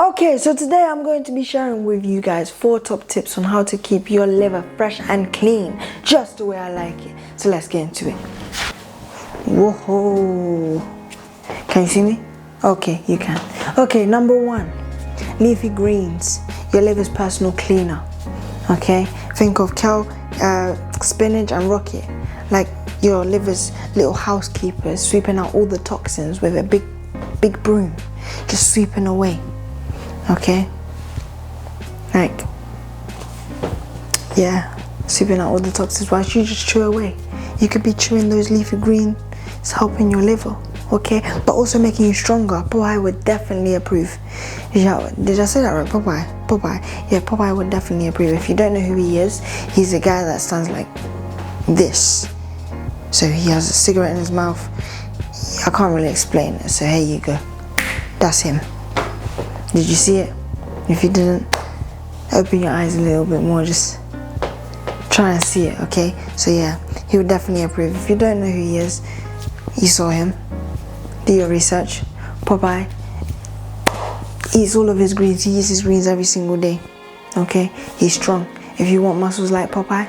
Okay, so today I'm going to be sharing with you guys 4 top tips on how to keep your liver fresh and clean, just the way I like it. So let's get into it. Whoa! Can you see me? Okay, you can. Okay, number 1, leafy greens, your liver's personal cleaner. Okay, think of kale, spinach and rocket, like your liver's little housekeepers, sweeping out all the toxins with a big broom, just sweeping away. Okay, like, yeah, sweeping out all the toxins. Why should you just chew away? You could be chewing those leafy greens, it's helping your liver, okay, but also making you stronger. Popeye would definitely approve. Yeah, did I say that right? Popeye, yeah, Popeye would definitely approve. If you don't know who he is, he's a guy that stands like this. So he has a cigarette in his mouth. I can't really explain it, so here you go. That's him. Did you see it? If you didn't, open your eyes a little bit more, just try and see it, okay? So yeah, he would definitely approve. If you don't know who he is, you saw him, do your research. Popeye eats all of his greens. He eats his greens every single day, okay? He's strong. If you want muscles like Popeye,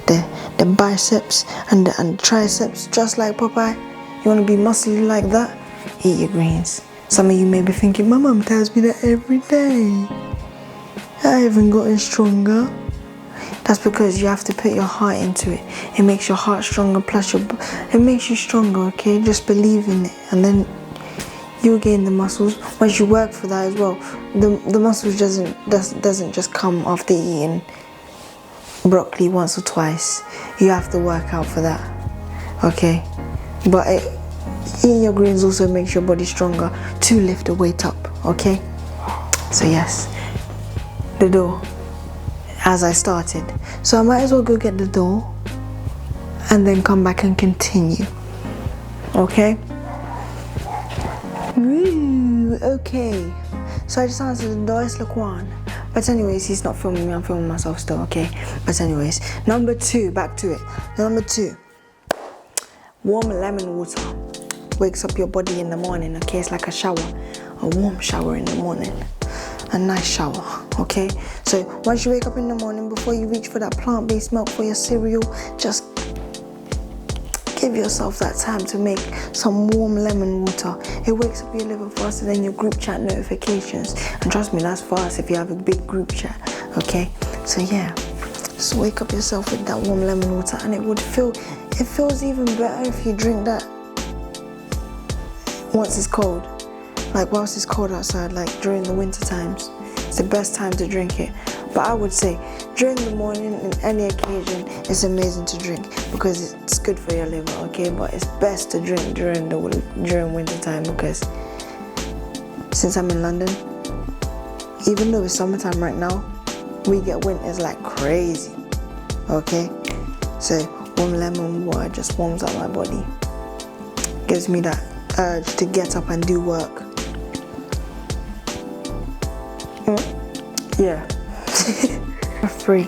the biceps and the triceps just like Popeye, you want to be muscly like that, eat your greens. Some of you may be thinking, my mom tells me that every day. I haven't gotten stronger. That's because you have to put your heart into it. It makes your heart stronger, plus it makes you stronger, okay? Just believe in it, and then you'll gain the muscles. Once you work for that as well, the muscles doesn't just come after eating broccoli once or twice. You have to work out for that, okay? But eating your greens also makes your body stronger to lift the weight up, okay? So yes, the door, as I started. So I might as well go get the door and then come back and continue, okay? Woo, okay. So I just answered the door, it's Laquan. But anyways, he's not filming me, I'm filming myself still, okay? But anyways, number 2, back to it. Number 2, warm lemon water. Wakes up your body in the morning, okay? It's like a shower, a warm shower in the morning, a nice shower, okay? So once you wake up in the morning, before you reach for that plant-based milk for your cereal, just give yourself that time to make some warm lemon water. It wakes up your liver faster than your group chat notifications, and trust me, that's fast if you have a big group chat, okay? So yeah, just wake up yourself with that warm lemon water, and it feels even better if you drink that once it's cold, like whilst it's cold outside, like during the winter times. It's the best time to drink it. But I would say during the morning and any occasion, it's amazing to drink because it's good for your liver, okay? But it's best to drink during winter time, because since I'm in London, even though it's summertime right now, we get winters like crazy, okay? So warm lemon water just warms up my body, gives me that urge to get up and do work. Yeah. 3,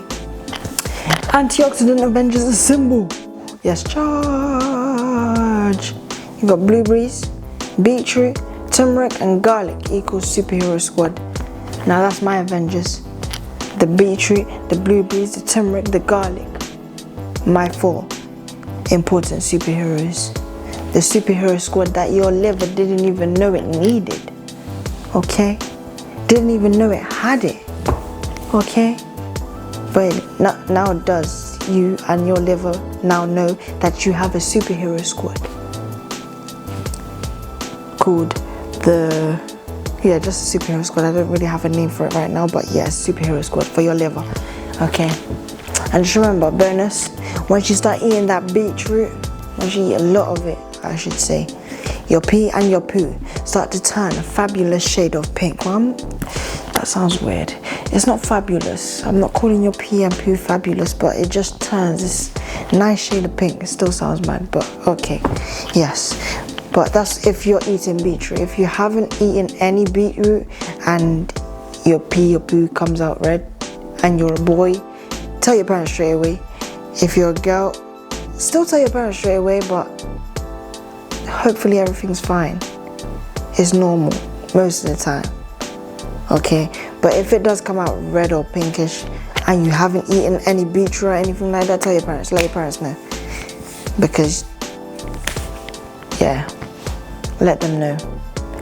antioxidant Avengers assemble. Yes, charge. You got blueberries, beetroot, turmeric and garlic equals superhero squad. Now that's my Avengers. The beetroot, the blueberries, the turmeric, the garlic. My 4 important superheroes. The superhero squad that your liver didn't even know it needed, okay? Didn't even know it had it, okay? But now it does. You and your liver now know that you have a superhero squad called just a superhero squad. I don't really have a name for it right now, but yeah, superhero squad for your liver, okay? And just remember, bonus, once you start eating that beetroot, once you eat a lot of it, I should say, your pee and your poo start to turn a fabulous shade of pink. Well, that sounds weird. It's not fabulous. I'm not calling your pee and poo fabulous, but it just turns this nice shade of pink. It still sounds mad, but okay. Yes, but that's if you're eating beetroot. If you haven't eaten any beetroot and your pee or poo comes out red and you're a boy, tell your parents straight away. If you're a girl, still tell your parents straight away, but hopefully everything's fine. It's normal most of the time. okay? But if it does come out red or pinkish and you haven't eaten any beetroot or anything like that, tell your parents, let your parents know. Because, yeah, let them know.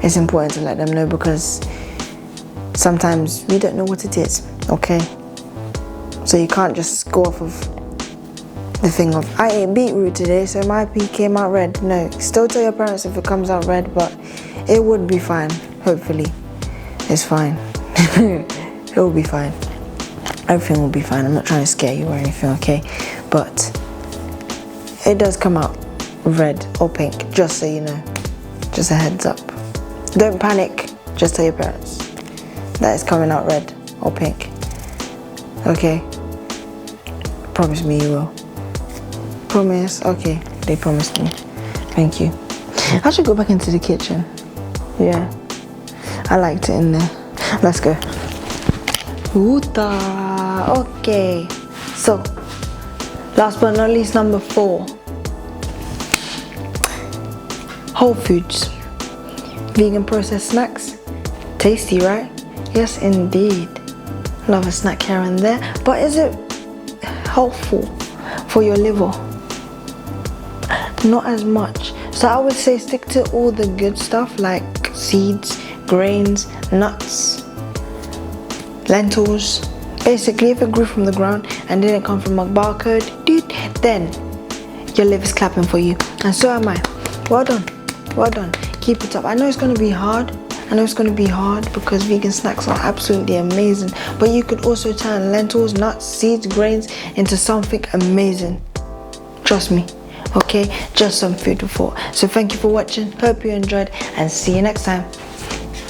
It's important to let them know because sometimes we don't know what it is, okay? So you can't just go off of the thing of, I ate beetroot today, so my pee came out red. No, still tell your parents if it comes out red, but it would be fine, hopefully. It's fine. It will be fine. Everything will be fine. I'm not trying to scare you or anything, okay? But it does come out red or pink, just so you know. Just a heads up. Don't panic, just tell your parents that it's coming out red or pink. Okay? Promise me you will. Promise? Okay, they promised me. Thank you. I should go back into the kitchen. Yeah, I liked it in there. Let's go. Uta. Okay, so last but not least, number 4. Whole foods. Vegan processed snacks. Tasty, right? Yes, indeed. Love a snack here and there. But is it helpful for your liver? Not as much. So I would say stick to all the good stuff like seeds, grains, nuts, lentils. Basically, if it grew from the ground and didn't come from a barcode, dude, then your liver's clapping for you. And so am I. Well done. Well done. Keep it up. I know it's going to be hard. Because vegan snacks are absolutely amazing. But you could also turn lentils, nuts, seeds, grains into something amazing. Trust me. Okay? Just some food for thought. So thank you for watching. Hope you enjoyed and see you next time.